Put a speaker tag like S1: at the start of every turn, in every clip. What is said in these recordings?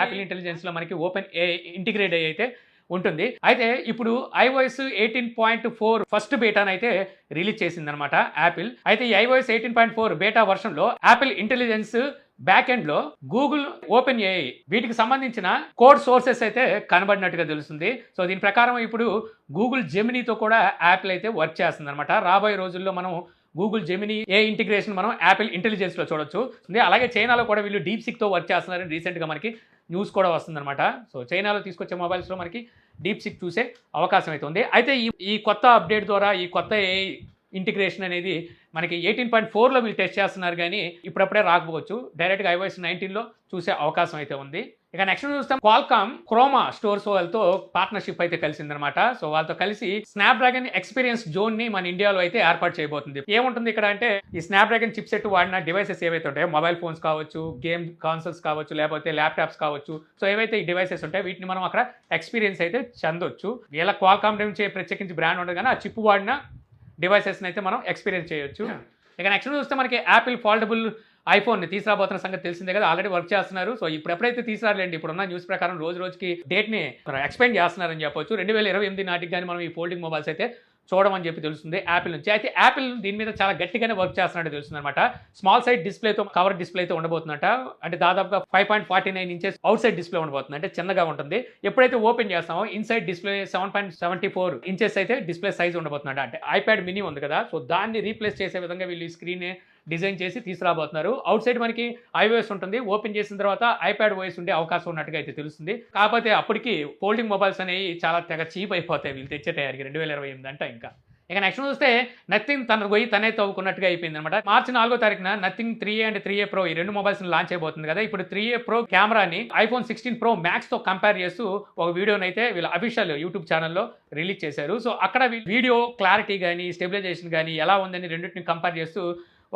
S1: Apple ఇంటెలిజెన్స్లో మనకి open ఏ integrate అయితే ఉంటుంది. అయితే ఇప్పుడు iOS 18.4 ఫస్ట్ బీటాను అయితే రిలీజ్ చేసిందనమాట యాపిల్. అయితే ఈ iOS 18.4 బీటా వర్షన్లో యాపిల్ ఇంటెలిజెన్స్ బ్యాక్ ఎండ్లో గూగుల్ ఓపెన్ ఏఐ వీటికి సంబంధించిన కోడ్ సోర్సెస్ అయితే కనబడినట్టుగా తెలుస్తుంది. సో దీని ప్రకారం ఇప్పుడు గూగుల్ జెమినీతో కూడా యాపిల్ అయితే వర్క్ చేస్తుంది అనమాట. రాబోయే రోజుల్లో మనం గూగుల్ జెమినీ ఏ ఇంటిగ్రేషన్ మనం యాపిల్ ఇంటెలిజెన్స్లో చూడొచ్చు. అలాగే చైనాలో కూడా వీళ్ళు డీప్సిక్తో వర్క్ చేస్తున్నారని రీసెంట్గా మనకి న్యూస్ కూడా వస్తుందన్నమాట. సో చైనాలో తీసుకొచ్చే మొబైల్స్లో మనకి డీప్సిక్ చూసే అవకాశం అయితే ఉంది. అయితే ఈ కొత్త అప్డేట్ ద్వారా ఈ కొత్త ఏ ఇంటిగ్రేషన్ అనేది మనకి 18.4లో వీళ్ళు టెస్ట్ చేస్తున్నారు, కానీ ఇప్పుడప్పుడే రాకపోవచ్చు. డైరెక్ట్గా iOS 19లో చూసే అవకాశం అయితే ఉంది. ఇక నెక్స్ట్ చూస్తాం, క్వాల్కామ్ క్రోమా స్టోర్స్ వాళ్ళతో పార్ట్నర్షిప్ అయితే కలిసిందనమాట. సో వాళ్ళతో కలిసి స్నాప్డ్రాగన్ ఎక్స్పీరియన్స్ జోన్ ని మన ఇండియాలో అయితే ఏర్పాటు చేయబోతుంది. ఏముంటుంది ఇక్కడ అంటే ఈ స్నాప్డ్రాగన్ చిప్ సెట్ వాడిన డివైసెస్ ఏవైతే ఉంటాయో, మొబైల్ ఫోన్స్ కావచ్చు, గేమ్ కాన్సోల్స్ కావచ్చు, లేకపోతే ల్యాప్టాప్స్ కావచ్చు, సో ఏవైతే ఈ డివైసెస్ ఉంటాయో వీటిని మనం అక్కడ ఎక్స్పీరియన్స్ అయితే చెందొచ్చు. వీళ్ళ క్వాల్కామ్ నుంచి ప్రత్యేకించి బ్రాండ్ ఉండదు, కానీ ఆ చిప్ వాడిన డివైసెస్ని అయితే మనం ఎక్స్పీరియన్స్ చేయొచ్చు. ఇక నెక్స్ట్ చూస్తే మనకి యాపిల్ ఫోల్డబుల్ ఐఫోన్ని తీసుకురాబోతున్న సంగతి తెలిసిందే కదా, ఆల్రెడీ వర్క్ చేస్తున్నారు. సో ఇప్పుడు ఎప్పుడైతే తీసుకురాలేండి, ఇప్పుడున్న న్యూస్ ప్రకారం రోజుకి డేట్ని ఎక్స్పెండ్ చేస్తున్నారని చెప్పొచ్చు. 2028 నాటికి కానీ మనం ఈ ఫోల్డింగ్ మొబైల్స్ అయితే చూడమని చెప్పి తెలుస్తుంది యాపిల్ నుంచి. అయితే యాపిల్ దీని మీద చాలా గట్టిగానే వర్క్ చేస్తున్నట్టు తెలుస్తుంది అనమాట. స్మాల్ సైడ్ డిస్ప్లేతో కవర్ డిస్ప్లే అయితే ఉండబోతుందట. అంటే దాదాపుగా 5.49 ఇంచెస్ అవుట్ సైడ్ డిస్ప్లే ఉండబోతుంది, అంటే చిన్నగా ఉంటుంది. ఎప్పుడైతే ఓపెన్ చేస్తామో ఇన్సైడ్ డిస్ప్లే 7.74 ఇంచెస్ అయితే డిస్ప్లే సైజ్ ఉండబోతుందట. అంటే ఐప్యాడ్ మినీ ఉంది కదా, సో దాన్ని రీప్లేస్ చేసే విధంగా వీళ్ళు ఈ స్క్రీన్ డిజైన్ చేసి తీసుకురాబోతున్నారు. అవుట్ సైడ్ మనకి iOS ఉంటుంది, ఓపెన్ చేసిన తర్వాత ఐప్యాడ్ ఓఎస్ ఉండే అవకాశం ఉన్నట్టుగా అయితే తెలుస్తుంది. కాకపోతే అప్పటికి ఫోల్డింగ్ మొబైల్స్ అనేవి చాలా తెగ చీప్ అయిపోతాయి వీళ్ళు తెచ్చే టైర్కి 2028 అంటే. ఇక నెక్స్ట్ చూస్తే నథింగ్ తన గొయ్యి తనే తవ్వుకున్నట్టుగా అయిపోయింది అనమాట. మార్చి 4వ తారీఖున nothing 3A and 3A Pro ఈ రెండు మొబైల్స్ లాంచ్ అయిపోతుంది కదా. ఇప్పుడు 3A Pro కెమెరాని iPhone 16 Pro Max తో కంపేర్ చేస్తూ ఒక వీడియోని అయితే వీళ్ళ అఫీషియల్ యూట్యూబ్ ఛానల్లో రిలీజ్ చేశారు. సో అక్కడ వీడియో క్లారిటీ కానీ స్టెబిలైజేషన్ కానీ ఎలా ఉందని రెండింటిని కంపేర్ చేస్తూ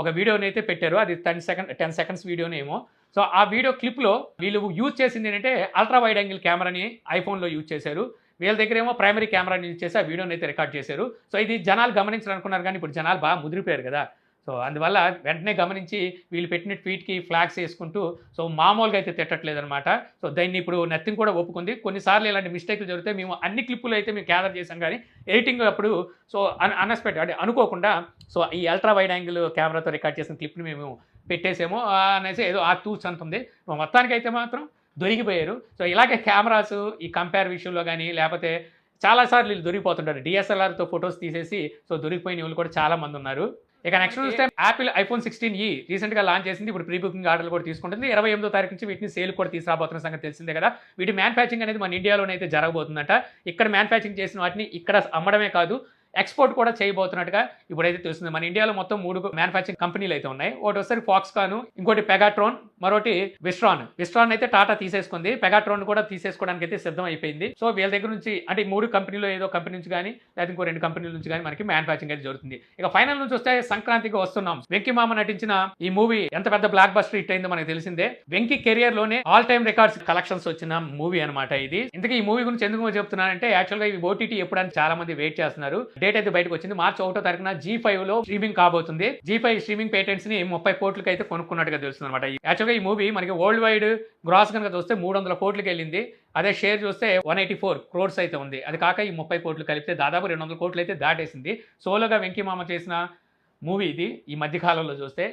S1: ఒక వీడియోని అయితే పెట్టారు. అది 10 సెకండ్స్ వీడియోనేమో. సో ఆ వీడియో క్లిప్లో వీళ్ళు యూజ్ చేసింది ఏంటంటే అల్ట్రా వైడ్ యాంగిల్ కెమెరాని ఐఫోన్లో యూజ్ చేశారు. వీళ్ళ దగ్గర ఏమో ప్రైమరీ కెమెరాని యూజ్ చేసి ఆ వీడియోని అయితే రికార్డ్ చేశారు. సో ఇది జనాలు గమనించాలనుకున్నారు, కానీ ఇప్పుడు జనాలు బాగా ముదిరిపోయారు కదా. సో అందువల్ల వెంటనే గమనించి వీళ్ళు పెట్టిన ట్వీట్కి ఫ్లాగ్స్ వేసుకుంటూ సో మామూలుగా అయితే తిట్టట్లేదు అనమాట. సో దాన్ని ఇప్పుడు నథింగ్ కూడా ఒప్పుకుంది. కొన్నిసార్లు ఇలాంటి మిస్టేక్లు జరిగితే మేము అన్ని క్లిప్పులు అయితే మేము గ్యాదర్ చేసాం, కానీ ఎడిటింగ్ అప్పుడు సో అన్ఎక్స్పెక్టెడ్ అంటే అనుకోకుండా సో ఈ అల్ట్రా వైడ్ యాంగిల్ కెమెరాతో రికార్డ్ చేసిన క్లిప్ని మేము పెట్టేసాము అనేసి ఏదో ఆ తూచ్ అంటుంది. మొత్తానికి అయితే మాత్రం దొరికిపోయారు. సో ఇలాగే కెమెరాస్ ఈ కంపేర్ విషయంలో కానీ లేకపోతే చాలాసార్లు వీళ్ళు దొరికిపోతుంటారు. DSLRతో ఫొటోస్ తీసేసి సో దొరికిపోయిన వాళ్ళు కూడా చాలా మంది ఉన్నారు. ఇక నెక్స్ట్ చూస్తే యాపిల్ iPhone 16e రీసెంట్గా లాంచ్ చేసింది. ఇప్పుడు ప్రీ బుకింగ్ ఆర్డర్లు కూడా తీసుకుంటుంది. 28వ తారీఖు నుంచి వీటిని సేల్ కూడా తీసుకురాబోతున్న సంగతి తెలిసిందే కదా. వీటి మ్యానుఫ్యాక్చరింగ్ అనేది మన ఇండియాలోనే అయితే జరగబోతుందంట. ఇక్కడ మ్యానుఫ్యాక్చరింగ్ చేసిన వాటిని ఇక్కడ అమ్మడమే కాదు, ఎక్స్పోర్ట్ కూడా చేయబోతున్నట్టుగా ఇప్పుడైతే తెలుస్తుంది. మన ఇండియాలో మొత్తం 3 మ్యానుఫ్యాక్చరింగ్ కంపెనీలు అయితే ఉన్నాయి. ఒకటి వస్తారు ఫాక్స్కాన్, ఇంకోటి పెగాట్రాన్, మరొకటి విస్ట్రాన్ అయితే టాటా తీసేసుకుంది. పెగాట్రాన్ కూడా తీసేసుకోవడానికి అయితే సిద్ధం అయిపోయింది. సో వీళ్ళ దగ్గర నుంచి అంటే ఈ 3 కంపెనీలో ఏదో కంపెనీ నుంచి కానీ లేదా ఇంకో 2 కంపెనీల నుంచి కానీ మనకి మ్యానుఫ్యాక్చరింగ్ అయితే జరుగుతుంది. ఇక ఫైనల్ నుంచి వస్తే సంక్రాంతికి వస్తున్నాం. వెంకీ మామ నటించిన ఈ మూవీ ఎంత పెద్ద బ్లాక్ బస్టర్ హిట్ అయిందో మనకు తెలిసిందే. వెంకీ కెరియర్ లోనే ఆల్ టైమ్ రికార్డ్స్ కలెక్షన్స్ వచ్చిన మూవీ అనమాట ఇది. ఇంతకీ ఈ మూవీ గురించి ఎందుకు చెప్తున్నానంటే యాక్చువల్గా ఈ OTT ఎప్పుడని చాలా మంది వెయిట్ చేస్తున్నారు. డేట్ అయితే బయటకు వచ్చింది. మార్చి 1వ తారీఖున G5లో స్ట్రీమింగ్ కాబోతుంది. G5 స్ట్రీమింగ్ పేటెంట్స్ ని 30 కోట్లకి అయితే కొనుక్కున్నట్టుగా తెలుస్తుంది అనమాట. యాక్చువల్గా ఈ మూవీ మనకి వరల్డ్ వైడ్ గ్రాస్ కనుక చూస్తే 300 కోట్లకి వెళ్ళింది. అదే షేర్ చూస్తే 184 crores అయితే ఉంది. అది కాక ఈ 30 కోట్లు కలిపితే దాదాపు 200 కోట్లు అయితే దాటేసింది. సోలోగా వెంకీ మామ చేసిన మూవీ ఇది ఈ మధ్య కాలంలో చూస్తే.